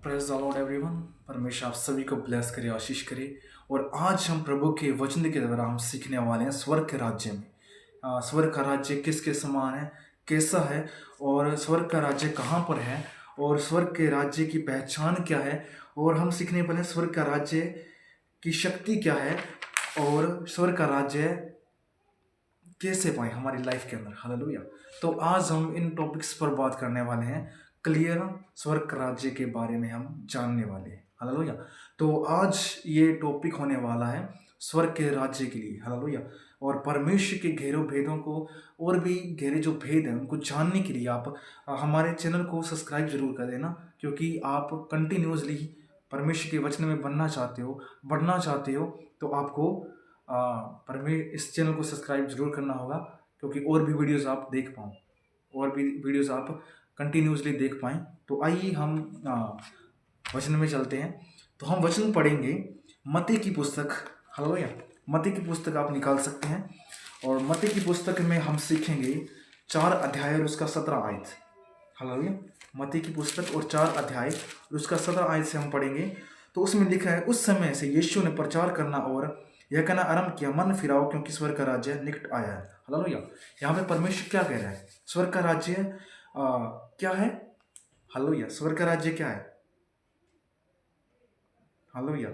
Praise the Lord everyone. परमेश्वर आप सभी को ब्लेस करे, आशीष करे। और आज हम प्रभु के वचन के द्वारा हम सीखने वाले हैं स्वर्ग के राज्य में। स्वर्ग का राज्य किसके समान है, कैसा है, और स्वर्ग का राज्य कहाँ पर है, और स्वर्ग के राज्य की पहचान क्या है। और हम सीखने वाले हैं स्वर्ग का राज्य की शक्ति क्या है, और स्वर्ग का राज्य कैसे पाए हमारी लाइफ के अंदर। हालेलुया। तो आज हम इन टॉपिक्स पर बात करने वाले हैं। क्लियर स्वर्ग राज्य के बारे में हम जानने वाले हैं। हालेलुया। तो आज ये टॉपिक होने वाला है स्वर्ग के राज्य के लिए। हालेलुया। और परमेश्वर के गहरे भेदों को, और भी गहरे जो भेद हैं उनको जानने के लिए आप हमारे चैनल को सब्सक्राइब जरूर कर देना, क्योंकि आप कंटिन्यूसली परमेश्वर के वचन में बनना चाहते हो, बढ़ना चाहते हो, तो आपको पर मैं इस चैनल को सब्सक्राइब जरूर करना होगा, क्योंकि और भी वीडियोस आप देख पाओ, और भी वीडियोस आप कंटिन्यूसली देख पाएँ। तो आइए हम वचन में चलते हैं। तो हम वचन पढ़ेंगे मत्ती की पुस्तक। हालेलुया। मत्ती की पुस्तक आप निकाल सकते हैं, और मत्ती की पुस्तक में हम सीखेंगे 4 अध्याय और उसका 17 आयत। हालेलुया। मत्ती की पुस्तक और 4 अध्याय और उसका 17 आयत से हम पढ़ेंगे। तो उसमें लिखा है, उस समय से यीशु ने प्रचार करना और यह कहना आरंभ किया, मन फिराओ क्योंकि स्वर्ग का राज्य निकट आया है। हालेलुया। यहाँ पे परमेश्वर क्या कह रहा है? स्वर्ग का राज्य क्या है? हालेलुया। स्वर्ग का राज्य क्या है? हालेलुया।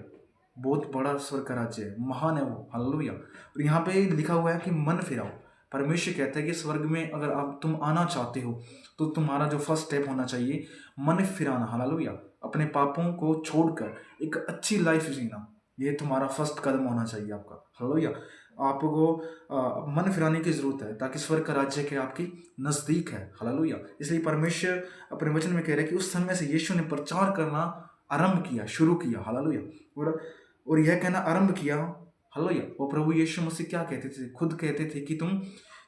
बहुत बड़ा स्वर्ग का राज्य है, महान है वो। हालेलुया। और यहाँ पे लिखा हुआ है कि मन फिराओ। परमेश्वर कहता है कि स्वर्ग में अगर आप तुम आना चाहते हो, तो तुम्हारा जो फर्स्ट स्टेप होना चाहिए मन फिराना। हालेलुया। अपने पापों को छोड़कर एक अच्छी लाइफ जीना, ये तुम्हारा फर्स्ट कदम होना चाहिए आपका। हालेलुया। आपको मन फिराने की जरूरत है, ताकि स्वर्ग का राज्य के आपकी नजदीक है। हालेलुया। इसलिए परमेश्वर अपने वचन में कह रहा है कि उस समय से यीशु ने प्रचार करना आरंभ किया, शुरू किया। हालेलुया। और यह कहना आरंभ किया। हालेलुया। वो प्रभु यीशु मसीह क्या कहते थे? खुद कहते थे कि तुम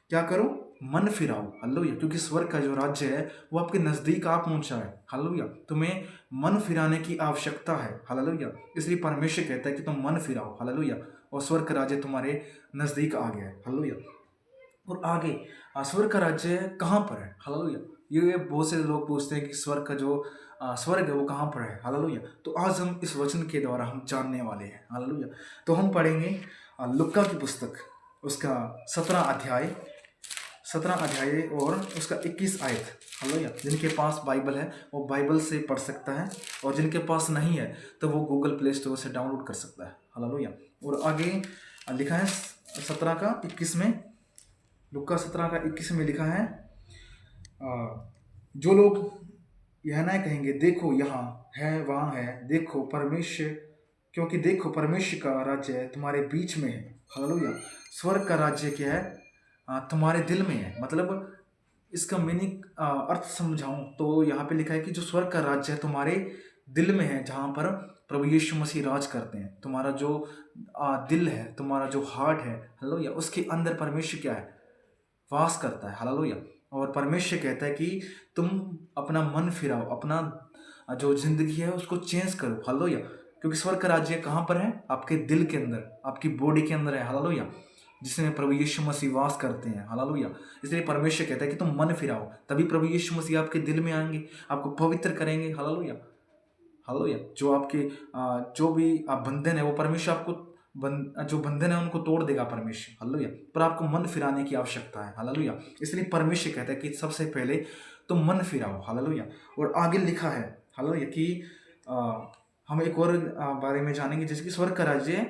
क्या करो? मन फिराओ। हालेलुया। क्योंकि स्वर्ग का जो राज्य है वो आपके नजदीक आ पहुंचा है। हालेलुया। तुम्हें मन फिराने की आवश्यकता है। हालेलुया। इसलिए परमेश्वर कहता है कि तुम मन फिराओ। हालेलुया। और स्वर्ग का राज्य तुम्हारे नजदीक आ गया है। हालेलुया। और आगे स्वर्ग का राज्य कहाँ पर है? हालेलुया। ये बहुत से लोग पूछते हैं कि स्वर्ग का जो स्वर्ग है वो कहाँ पर है। हालेलुया। तो आज हम इस वचन के द्वारा हम जानने वाले हैं। हालेलुया। तो हम पढ़ेंगे लुक्का की पुस्तक, उसका 17 अध्याय और उसका 21 आयत। हालेलुया। जिनके पास बाइबल है वो बाइबल से पढ़ सकता है, और जिनके पास नहीं है तो वो गूगल प्ले स्टोर से डाउनलोड कर सकता है। हालेलुया। और आगे लिखा है 17 का 21 में, लुक्का 17 का 21 में लिखा है, जो लोग यह ना कहेंगे देखो यहाँ है, वहाँ है, देखो परमेश्वर, क्योंकि देखो परमेश्वर का राज्य तुम्हारे बीच में है। हालेलुया। स्वर्ग का राज्य क्या है? तुम्हारे दिल में है। मतलब इसका मीनिंग अर्थ समझाऊं तो यहाँ पे लिखा है कि जो स्वर्ग का राज्य है तुम्हारे दिल में है, जहाँ पर प्रभु यीशु मसीह राज करते हैं। तुम्हारा जो दिल है, तुम्हारा जो हार्ट है, हालेलुया, उसके अंदर परमेश्वर क्या है? वास करता है। हालेलुया। और परमेश्वर कहता है कि तुम अपना मन फिराओ, अपना जो जिंदगी है उसको चेंज करो। हालेलुया। क्योंकि स्वर्ग का राज्य कहाँ पर है? आपके दिल के अंदर, आपकी बॉडी के अंदर है। हालेलुया। जिसमें प्रभु यीशु मसीह वास करते हैं। हालेलुया। इसलिए परमेश्वर कहता है कि तुम मन फिराओ, तभी प्रभु यीशु मसीह आपके दिल में आएंगे, आपको पवित्र करेंगे। हालेलुया। हालेलुया। जो आपके जो भी बंधन है वो परमेश्वर आपको जो बंधन है उनको तोड़ देगा परमेश्वर। हालेलुया। पर आपको मन फिराने की आवश्यकता है। हालेलुया। इसलिए परमेश्वर कहता है कि सबसे पहले तुम मन फिराओ। हालेलुया। और आगे लिखा है, हालेलुया, कि हम एक और बारे में जानेंगे, जैसे कि स्वर्ग का राज्य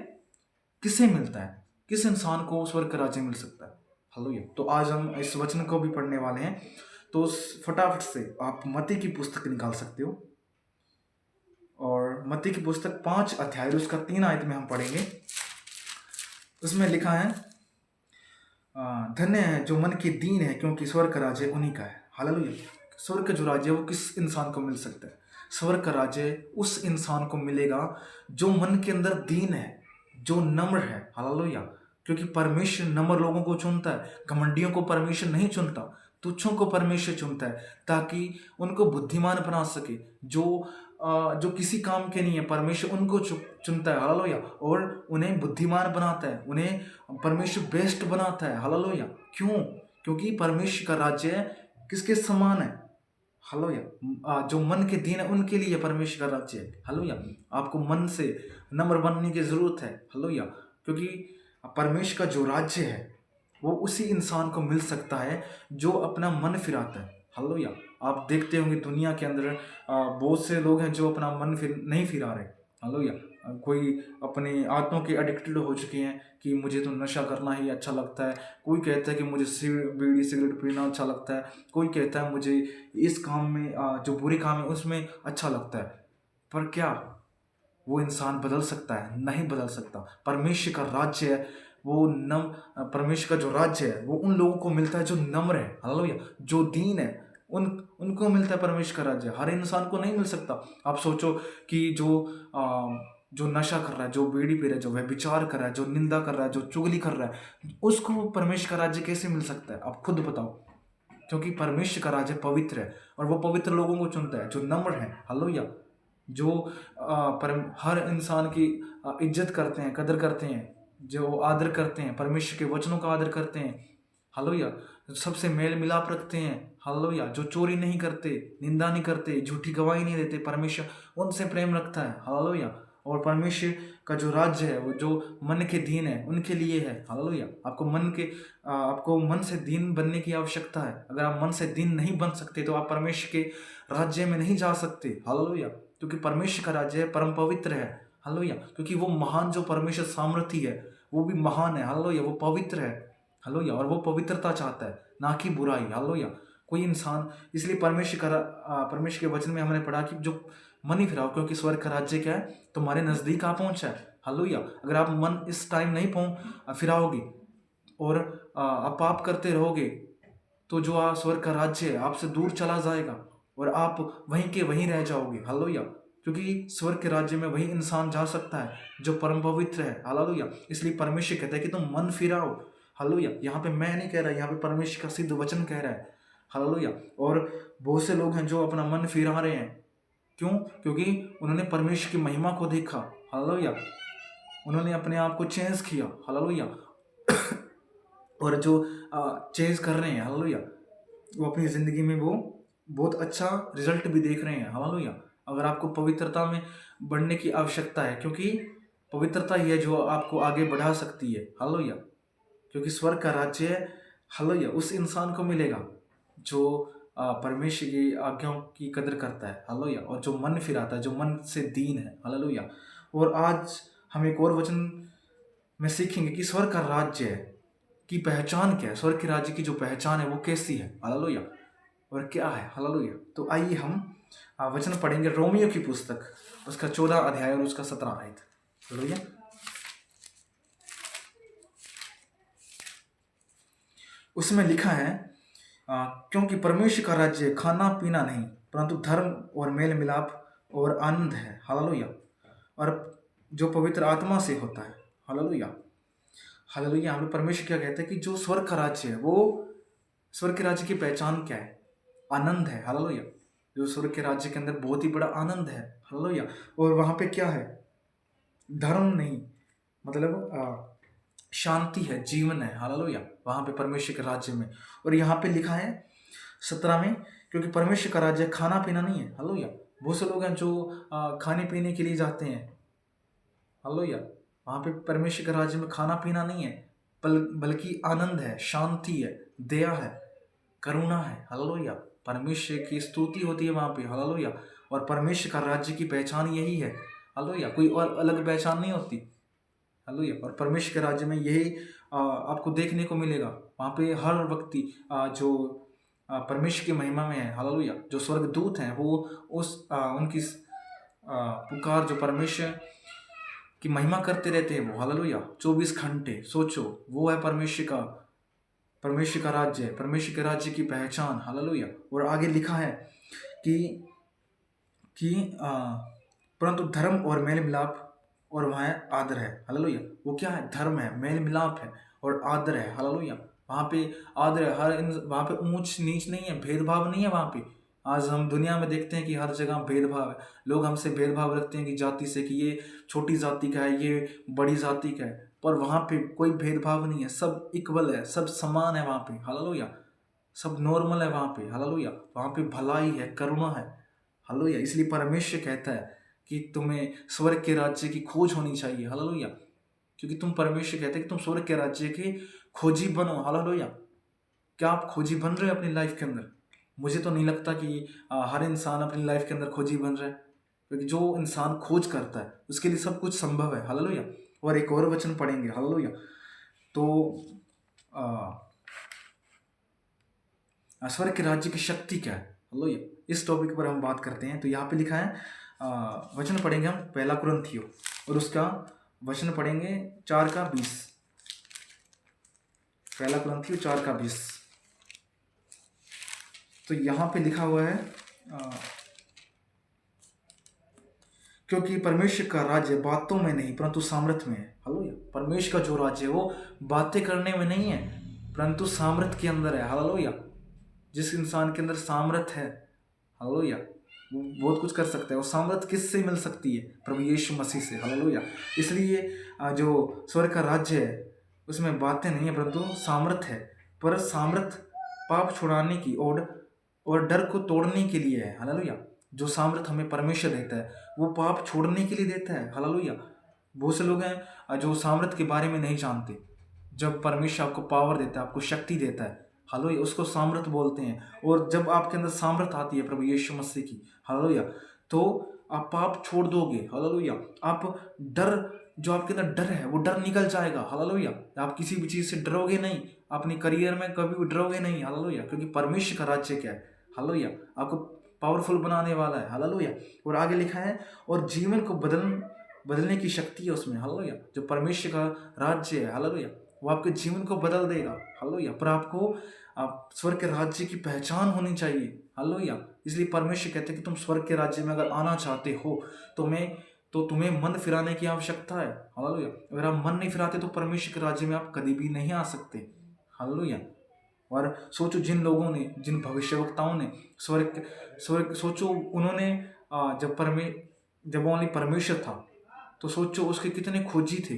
किसे मिलता है, किस इंसान को स्वर्ग का राज्य मिल सकता है। हालेलुया। तो आज हम इस वचन को भी पढ़ने वाले हैं। तो फटाफट से आप मत्ती की पुस्तक निकाल सकते हो, और मत्ती की पुस्तक 5 अध्याय उसका 3 आयत में हम पढ़ेंगे। उसमें लिखा है, धन्य है जो मन के दीन है, क्योंकि स्वर्ग का राज्य उन्हीं का है। हालेलुया। स्वर्ग का जो राज्य है वो किस इंसान को मिल सकता है? स्वर्ग का राज्य उस इंसान को मिलेगा जो मन के अंदर दीन है, जो नम्र है। हालेलुया। क्योंकि परमेश्वर नम्र लोगों को चुनता है, घमंडियों को परमेश्वर नहीं चुनता, तुच्छों को परमेश्वर चुनता है, ताकि उनको बुद्धिमान बना सके। जो किसी काम के नहीं है, परमेश्वर उनको चुनता है। हालेलुया। और उन्हें बुद्धिमान बनाता है, उन्हें परमेश्वर बेस्ट बनाता है। हालेलुया। क्यों? क्योंकि परमेश्वर का राज्य किसके समान है? हालेलुया। जो मन के दीन है उनके लिए परमेश्वर का राज्य है। हालेलुया। आपको मन से नम्र बनने की जरूरत है। हालेलुया। क्योंकि परमेश्वर का जो राज्य है वो उसी इंसान को मिल सकता है जो अपना मन फिराता है। हालेलुया। आप देखते होंगे दुनिया के अंदर बहुत से लोग हैं जो अपना मन फिर नहीं फिरा रहे। हालेलुया। कोई अपनी आदतों के एडिक्टेड हो चुके हैं कि मुझे तो नशा करना ही अच्छा लगता है। कोई कहता है कि मुझे बीड़ी सिगरेट पीना अच्छा लगता है। कोई कहता है मुझे इस काम में जो बुरे काम है उसमें अच्छा लगता है। पर क्या वो इंसान बदल सकता है? नहीं बदल सकता। परमेश्वर का राज्य है वो परमेश्वर का जो राज्य है वो उन लोगों को मिलता है जो नम्र है। हालेलुया। जो दीन है उन उनको मिलता है परमेश्वर का राज्य। हर इंसान को नहीं मिल सकता। आप सोचो कि जो नशा कर रहा है, जो बीड़ी पी रहा है, जो व्यभिचार कर रहा है, जो निंदा कर रहा है, जो चुगली कर रहा है, उसको परमेश्वर का राज्य कैसे मिल सकता है? आप खुद बताओ। क्योंकि परमेश्वर का राज्य पवित्र है और वो पवित्र लोगों को चुनता है जो नम्र है। हालेलुया। जो हर इंसान की इज्जत करते हैं, कदर करते हैं, जो आदर करते हैं, परमेश्वर के वचनों का आदर करते हैं। हालेलुया। सबसे मेल मिलाप रखते हैं। हालेलुया। जो चोरी नहीं करते, निंदा नहीं करते, झूठी गवाही नहीं देते, परमेश्वर उनसे प्रेम रखता है। हालेलुया। और परमेश्वर का जो राज्य है वो जो मन के दीन है उनके लिए है। हालेलुया। आपको मन से दीन बनने की आवश्यकता है। अगर आप मन से दीन नहीं बन सकते तो आप परमेश्वर के राज्य में नहीं जा सकते। हालेलुया। क्योंकि परमेश्वर का राज्य है परम पवित्र है। हालेलुया। क्योंकि वो महान जो परमेश्वर सामर्थी है वो भी महान है। हालेलुया। वो पवित्र है। हालेलुया। और वो पवित्रता चाहता है, ना कि बुराई। हालेलुया। कोई इंसान इसलिए परमेश्वर के वचन में हमने पढ़ा कि जो मन ही फिराओ क्योंकि स्वर्ग का राज्य क्या है? तुम्हारे नजदीक आ पहुंचा है। हालेलुया। अगर आप मन इस टाइम नहीं फिराओगे और आप पाप करते रहोगे तो जो स्वर्ग का राज्य है आपसे दूर चला जाएगा और आप वहीं के वहीं रह जाओगे। हालेलुया। क्योंकि स्वर्ग के राज्य में वही इंसान जा सकता है जो परम पवित्र है। हालेलुया। इसलिए परमेश्वर कहता है कि तुम मन फिराओ। हालेलुया। यहाँ पे मैं नहीं कह रहा, यहाँ पे परमेश्वर का सिद्ध वचन कह रहा है। हालेलुया। और बहुत से लोग हैं जो अपना मन फिरा रहे हैं। क्यों? क्योंकि उन्होंने परमेश्वर की महिमा को देखा। हालेलुया। उन्होंने अपने आप को चेंज किया। हालेलुया। और जो चेंज कर रहे हैं, हालेलुया, वो अपनी ज़िंदगी में वो बहुत अच्छा रिजल्ट भी देख रहे हैं। हालेलुया। अगर आपको पवित्रता में बढ़ने की आवश्यकता है, क्योंकि पवित्रता ही है जो आपको आगे बढ़ा सकती है। हालेलुया। क्योंकि स्वर्ग का राज्य है, हालेलुया, उस इंसान को मिलेगा जो परमेश्वर की आज्ञाओं की कदर करता है। हालेलुया। और जो मन फिराता है, जो मन से दीन है। हालेलुया। और आज हम एक और वचन में सीखेंगे कि स्वर्ग का राज्य की पहचान क्या है। स्वर्ग के राज्य की जो पहचान है वो कैसी है। हालेलुया। और क्या है। हालेलुया। तो आइए हम वचन पढ़ेंगे रोमियो की पुस्तक, उसका 14 अध्याय और उसका 17 आयत। हालेलुया। उसमें लिखा है क्योंकि परमेश्वर का राज्य खाना पीना नहीं परंतु धर्म और मेल मिलाप और आनंद है। हालेलुया। और जो पवित्र आत्मा से होता है। हालेलुया। हालेलुया। यहाँ पे परमेश्वर क्या कहते हैं कि जो स्वर्ग का राज्य है वो, स्वर्ग के राज्य की पहचान क्या है? आनंद है। हालेलुया। जो स्वर्ग के राज्य के अंदर बहुत ही बड़ा आनंद है। हालेलुया। और वहाँ पे क्या है? धर्म नहीं, मतलब शांति है, जीवन है। हालेलुया। वहाँ पे परमेश्वर के राज्य में। और यहाँ पे लिखा है 17 में, क्योंकि परमेश्वर का राज्य खाना पीना नहीं है। हालेलुया। बहुत से लोग हैं जो खाने पीने के लिए जाते हैं। हालेलुया। वहाँ पे परमेश्वर के राज्य में खाना पीना नहीं है, बल्कि आनंद है, शांति है, दया है, करुणा है। हालेलुया। परमेश्वर की स्तुति होती है वहाँ पे। हालेलुया। और परमेश्वर का राज्य की पहचान यही है। हालेलुया। कोई और अलग पहचान नहीं होती। हालेलुया। और परमेश्वर के राज्य में यही आपको देखने को मिलेगा। वहाँ पे हर व्यक्ति जो परमेश्वर की महिमा में है। हालेलुया। जो स्वर्गदूत हैं वो उनकी पुकार जो परमेश्वर की महिमा करते रहते हैं वो। हालेलुया। 24 घंटे सोचो, वो है परमेश्वर का राज्य है, परमेश्वर के राज्य की पहचान। हालेलुया। और आगे लिखा है कि कि परंतु धर्म और मेल मिलाप और वहाँ आदर है। हालेलुया। वो क्या है? धर्म है, मेल मिलाप है और आदर है। हालेलुया। वहाँ पे आदर है। वहाँ पे ऊंच नीच नहीं है, भेदभाव नहीं है वहाँ पे। आज हम दुनिया में देखते हैं कि हर जगह भेदभाव है। लोग हमसे भेदभाव रखते हैं कि जाति से, कि ये छोटी जाति का है, ये बड़ी जाति का है। पर वहाँ पे कोई भेदभाव नहीं है, सब इक्वल है, सब समान है वहाँ पे। हालेलुया। सब नॉर्मल है वहाँ पे, हालेलुया। वहाँ पे भलाई है, करुणा है, हालेलुया। इसलिए परमेश्वर कहता है कि तुम्हें स्वर्ग के राज्य की खोज होनी चाहिए, हालेलुया। क्योंकि तुम, परमेश्वर कहते हैं कि तुम स्वर्ग के राज्य के खोजी बनो, हालेलुया। क्या आप खोजी बन रहे हो अपनी लाइफ के अंदर? मुझे तो नहीं लगता कि हर इंसान अपनी लाइफ के अंदर खोजी बन रहा है, क्योंकि जो इंसान खोज करता है उसके लिए सब कुछ संभव है, हालेलुया। और एक और वचन पढ़ेंगे, हालेलुया। तो स्वर्ग के राज्य की शक्ति क्या है, हालेलुया। इस टॉपिक पर हम बात करते हैं। तो यहाँ पे लिखा है, वचन पढ़ेंगे हम पहला कुरिन्थियों, और उसका वचन पढ़ेंगे 4 का 20। पहला कुरिन्थियों 4 का 20। तो यहाँ पे लिखा हुआ है, अ, क्योंकि परमेश्वर का राज्य बातों में नहीं परंतु सामर्थ्य में है, हालेलुया। परमेश्वर का जो राज्य है वो बातें करने में नहीं है, परंतु सामर्थ्य के अंदर है, हालेलुया। जिस इंसान के अंदर सामर्थ्य है, हालेलुया, वो बहुत कुछ कर सकता है। और सामर्थ्य किससे मिल सकती है? प्रभु यीशु मसीह से, हालेलुया। इसलिए जो स्वर्ग का राज्य है उसमें बातें नहीं है परंतु सामर्थ्य है। पर सामर्थ्य पाप छुड़ाने की और डर को तोड़ने के लिए है, हालेलुया। जो सामर्थ्य हमें परमेश्वर देता है वो पाप छोड़ने के लिए देता है, हालेलुया। बहुत से लोग हैं जो सामर्थ्य के बारे में नहीं जानते। जब परमेश्वर आपको पावर देता है, आपको शक्ति देता है, हालेलुया, उसको सामर्थ्य बोलते हैं। और जब आपके अंदर सामर्थ्य आती है प्रभु यीशु मसीह की, हालेलुया, तो आप पाप छोड़ दोगे, हालेलुया। आप डर, जो आपके अंदर डर है वो डर निकल जाएगा, हालेलुया। आप किसी भी चीज़ से डरोगे नहीं, अपने करियर में कभी भी डरोगे नहीं, हालेलुया। क्योंकि परमेश्वर का राज्य क्या है, हालेलुया, आपको पावरफुल बनाने वाला है, हालेलुया। और आगे लिखा है, और जीवन को बदलने की शक्ति है उसमें, हालेलुया। जो परमेश्वर का राज्य है, हालेलुया, वो आपके जीवन को बदल देगा, हालेलुया। पर आपको आप स्वर्ग के राज्य की पहचान होनी चाहिए, हालेलुया। इसलिए परमेश्वर कहते हैं कि तुम स्वर्ग के राज्य में अगर आना चाहते हो तो तुम्हें मन फिराने की आवश्यकता है, हालेलुया। अगर आप मन नहीं फिराते तो परमेश्वर के राज्य में आप कभी भी नहीं आ सकते, हालेलुया। और सोचो, जिन भविष्यवक्ताओं ने स्वर्ग स्वर्ग सोचो, उन्होंने जब ओनली परमेश्वर था तो सोचो उसके कितने खोजी थे,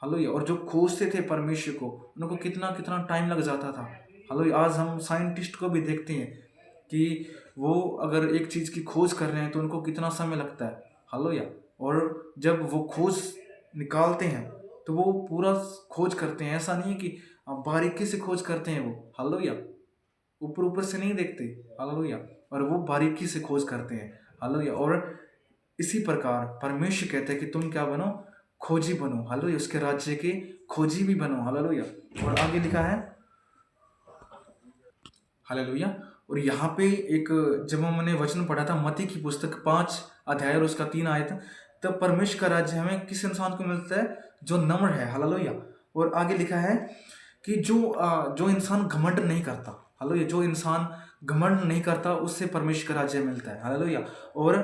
हालेलुया। और जो खोजते थे परमेश्वर को, उनको कितना कितना टाइम लग जाता था, हालेलुया। आज हम साइंटिस्ट को भी देखते हैं कि वो अगर एक चीज़ की खोज कर रहे हैं तो उनको कितना समय लगता है, हालेलुया। और जब वो खोज निकालते हैं तो वो पूरा खोज करते हैं। ऐसा नहीं है कि बारीकी से खोज करते हैं वो, हालेलुया, ऊपर ऊपर से नहीं देखते, हालेलुया। और वो बारीकी से खोज करते हैं, हालेलुया। और इसी प्रकार परमेश्वर कहते हैं कि तुम क्या बनो? खोजी बनो, हालेलुया। उसके राज्य के खोजी भी बनो, हालेलुया। और आगे लिखा है, हालेलुया। और यहाँ पे एक, जब हमने वचन पढ़ा था मत्ती की पुस्तक 5 अध्याय और उसका 3 आयत, तब परमेश्वर का राज्य हमें किस इंसान को मिलता है? जो नम्र है, हालेलुया। और आगे लिखा है कि जो इंसान घमंड नहीं करता, हालेलुया, जो इंसान घमंड नहीं करता उससे परमेश्वर का राज्य मिलता है, हालेलुया। और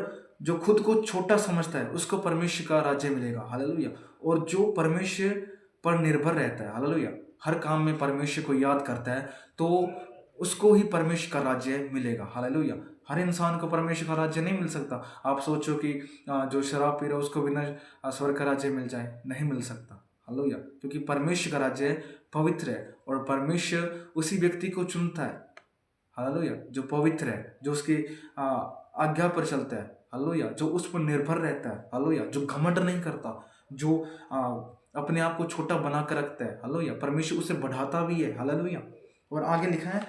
जो खुद को छोटा समझता है उसको परमेश्वर का राज्य मिलेगा, हालेलुया। और जो परमेश्वर पर निर्भर रहता है, हालेलुया, हर काम में परमेश्वर को याद करता है, तो उसको ही परमेश्वर का राज्य मिलेगा, हालेलुया। हर इंसान को परमेश्वर का राज्य नहीं मिल सकता। आप सोचो कि जो शराब पी रहा है उसको बिना स्वर्ग का राज्य मिल जाए, नहीं मिल सकता, हालेलुया। क्योंकि परमेश्वर का राज्य पवित्र है और परमेश्वर उसी व्यक्ति को चुनता है, हालेलुया, जो पवित्र है, जो उसकी आज्ञा पर चलता है, हालेलुया, जो उस पर निर्भर रहता है, हालेलुया, जो घमंड नहीं करता, जो अपने आप को छोटा बना कर रखता है, हालेलुया। परमेश्वर उसे बढ़ाता भी है, हालेलुया। और आगे लिखा है,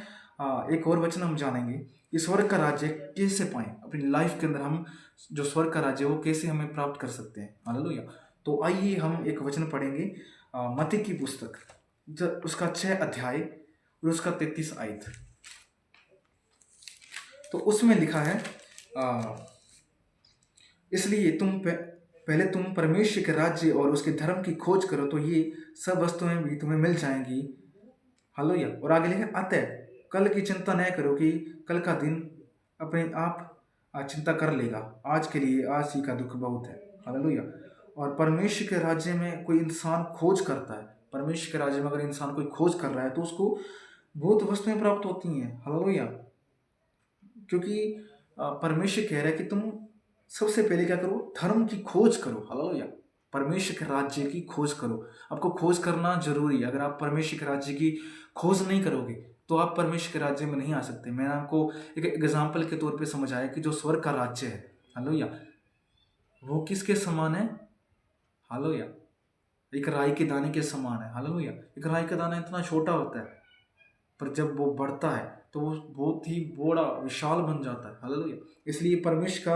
एक और वचन हम जानेंगे कि स्वर्ग का राज्य कैसे पाएं अपनी लाइफ के अंदर। हम जो स्वर्ग का राज्य वो कैसे हमें प्राप्त कर सकते हैं, हालेलुया। तो आइए हम एक वचन पढ़ेंगे, मत्ती की पुस्तक, उसका 6 अध्याय और उसका 33 आयत। तो उसमें लिखा है, आ, इसलिए पहले तुम परमेश्वर के राज्य और उसके धर्म की खोज करो तो ये सब वस्तुएं भी तुम्हें मिल जाएंगी, हालेलुया। और आगे लिखा, अतः कल की चिंता न करो कि कल का दिन अपने आप चिंता कर लेगा, आज के लिए आज ही का दुख बहुत है, हालेलुया। और परमेश्वर के राज्य में कोई इंसान खोज करता है, परमेश्वर के राज्य में अगर इंसान कोई खोज कर रहा है तो उसको बहुत वस्तुएं प्राप्त होती हैं, हालेलुया। क्योंकि परमेश्वर कह रहा है कि तुम सबसे पहले क्या करो? धर्म की खोज करो, हालेलुया। परमेश्वर के राज्य की खोज करो। आपको खोज करना जरूरी है। अगर आप परमेश्वर के राज्य की खोज नहीं करोगे, तो आप परमेश्वर के राज्य में नहीं आ सकते। मैंने आपको एक एग्जाम्पल के तौर पे समझाया कि जो स्वर्ग का राज्य है, हालेलुया, वो किसके समान है? हालेलुया, एक राई के दाने के समान है। हालेलुया, एक राई का दाना इतना छोटा होता है, पर जब वो बढ़ता है तो वो बहुत ही बड़ा विशाल बन जाता है। हालेलुया, इसलिए परमेश्वर का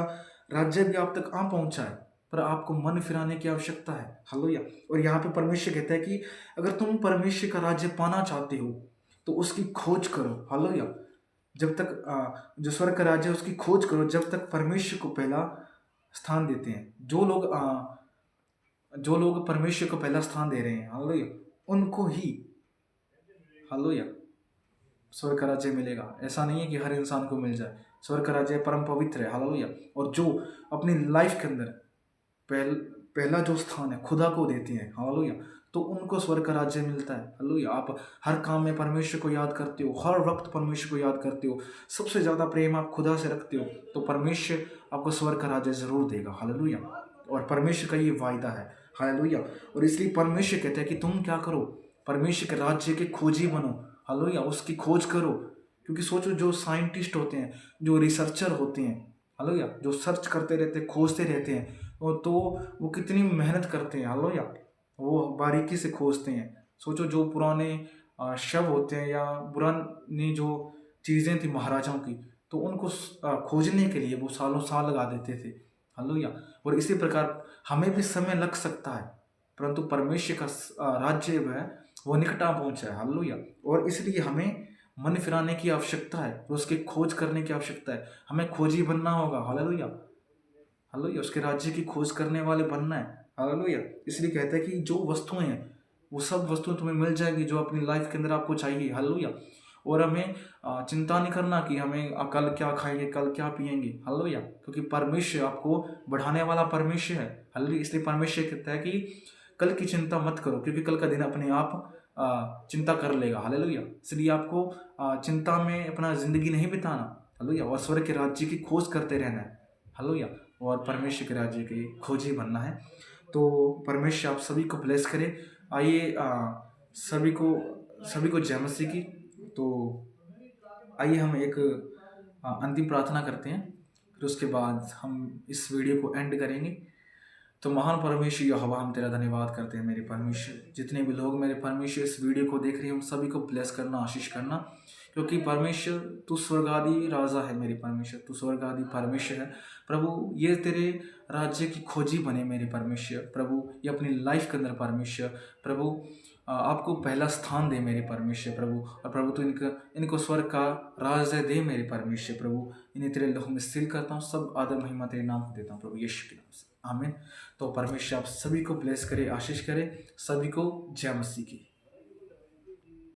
राज्य भी आप तक आ पहुंचा है, पर आपको मन फिराने की आवश्यकता है। हालेलुया, और यहाँ पे परमेश्वर कहता है कि अगर तुम परमेश्वर का राज्य पाना चाहते हो तो उसकी खोज करो। हालेलुया, जब तक जो स्वर्ग का राज्य है उसकी खोज करो, जब तक परमेश्वर को पहला स्थान देते हैं। जो लोग परमेश्वर को पहला स्थान दे रहे हैं, हालेलुया, उनको ही, हालेलुया, स्वर्ग का राज्य मिलेगा। ऐसा नहीं है कि हर इंसान को मिल जाए। स्वर्ग का राज्य परम पवित्र है। हालेलुया, और जो अपनी लाइफ के अंदर पहल पहला जो स्थान है खुदा को देते हैं, हालेलुया, तो उनको स्वर्ग का राज्य मिलता है। हालेलुया, आप हर काम में परमेश्वर को याद करते हो, हर वक्त परमेश्वर को याद करते हो, सबसे ज़्यादा प्रेम आप खुदा से रखते हो, तो परमेश्वर आपको स्वर्ग का राज्य ज़रूर देगा। हालेलुया, और परमेश्वर का ये वायदा है। हालेलुया, और इसलिए परमेश्वर कहते हैं कि तुम क्या करो? परमेश्वर के राज्य के खोजी बनो। हालेलुया, उसकी खोज करो। क्योंकि सोचो, जो साइंटिस्ट होते हैं, जो रिसर्चर होते हैं, हालेलुया, जो सर्च करते रहते हैं, खोजते रहते हैं, तो वो कितनी मेहनत करते हैं। हालेलुया, वो बारीकी से खोजते हैं। सोचो, जो पुराने शव होते हैं या पुरानी जो चीज़ें थी महाराजाओं की, तो उनको खोजने के लिए वो सालों साल लगा देते थे। हालेलुया, और इसी प्रकार हमें भी समय लग सकता है, परंतु परमेश्वर का राज्य जो है वो निकटा पहुंचा है। हालेलुया, और इसलिए हमें मन फिराने की आवश्यकता है, और उसकी खोज करने की आवश्यकता है। हमें खोजी बनना होगा। हालेलुया, हालेलुया, उसके राज्य की खोज करने वाले बनना है। हालेलुया, इसलिए कहता है कि जो वस्तुएं हैं वो सब वस्तुएं तुम्हें मिल जाएगी जो अपनी लाइफ के अंदर आपको चाहिए। हालेलुया, और हमें चिंता नहीं करना कि हमें कल क्या खाएंगे, कल क्या पिएंगे। हालेलुया, क्योंकि परमेश्वर आपको बढ़ाने वाला परमेश्वर है। हालेलुया, इसलिए परमेश्वर कहता है कि कल की चिंता मत करो, क्योंकि कल का दिन अपने आप चिंता कर लेगा। हालेलुया, इसलिए आपको चिंता में अपना जिंदगी नहीं बिताना। हालेलुया, और स्वर्ग के राज्य की खोज करते रहना है। हालेलुया, और परमेश्वर के राज्य की खोजी बनना है। तो परमेश्वर आप सभी को ब्लेस करे। आइए सभी को जय मसीह की। तो आइए हम एक अंतिम प्रार्थना करते हैं, फिर उसके बाद हम इस वीडियो को एंड करेंगे। तो महान परमेश्वर यहोवा, हम तेरा धन्यवाद करते हैं मेरे परमेश्वर। जितने भी लोग मेरे परमेश्वर इस वीडियो को देख रहे हैं, उन सभी को ब्लेस करना, आशीष करना, क्योंकि परमेश्वर तू स्वर्गादि राजा है मेरे परमेश्वर, तू स्वर्गादि परमेश्वर है प्रभु। ये तेरे राज्य की खोजी बने मेरे परमेश्वर प्रभु, ये अपनी लाइफ के अंदर परमेश्वर प्रभु आपको पहला स्थान दे मेरे परमेश्वर प्रभु। और प्रभु तू इनको स्वर्ग का राज्य दे मेरे परमेश्वर प्रभु। इन्हें तेरे लहू में सील करता हूँ, सब आदर महिमा तेरे नाम को देता हूँ प्रभु यीशु के नाम से, आमीन। तो परमेश्वर आप सभी को ब्लेस करे, आशीष करे। सभी को जय मसीह की।